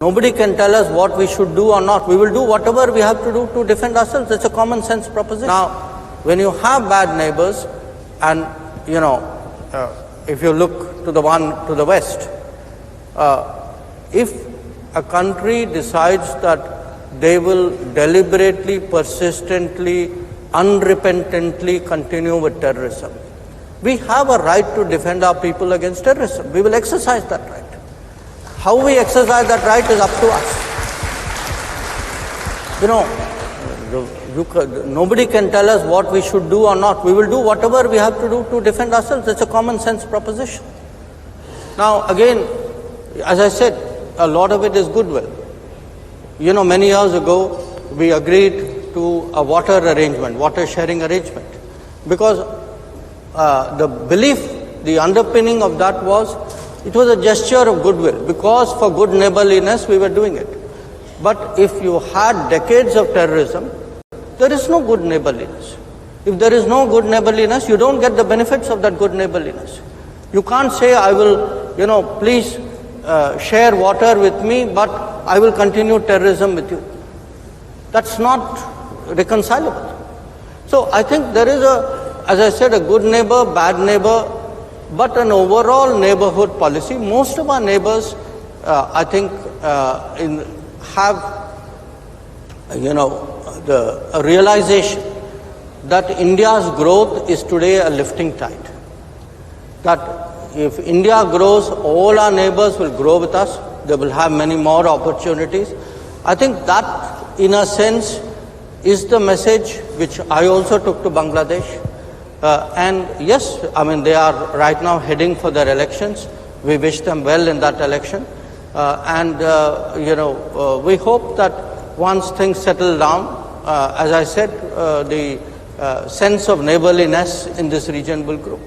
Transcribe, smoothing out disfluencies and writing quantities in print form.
Nobody can tell us what we should do or not. We will do whatever we have to do to defend ourselves. It's a common sense proposition. Now, when you have bad neighbors, and if you look to the one to the west, if a country decides that they will deliberately, persistently, unrepentantly continue with terrorism, we have a right to defend our people against terrorism. We will exercise that right. How we exercise that right is up to us. Nobody can tell us what we should do or not. We will do whatever we have to do to defend ourselves. It's a common sense proposition. Now, again, as I said, a lot of it is goodwill. Many years ago, we agreed to a water arrangement, water sharing arrangement, because the belief, the underpinning of that was, it was a gesture of goodwill, because for good neighborliness we were doing it. But if you had decades of terrorism, there is no good neighborliness. If there is no good neighborliness, you don't get the benefits of that good neighborliness. You can't say, I will, please share water with me, but I will continue terrorism with you. That's not reconcilable. So I think there is as I said, a good neighbor, bad neighbor, but an overall neighborhood policy. Most of our neighbors, I think, have, the realization that India's growth is today a lifting tide. That if India grows, all our neighbors will grow with us. They will have many more opportunities. I think that, in a sense, is the message which I also took to Bangladesh. And yes, they are right now heading for their elections. We wish them well in that election. We hope that once things settle down, as I said, the sense of neighborliness in this region will grow.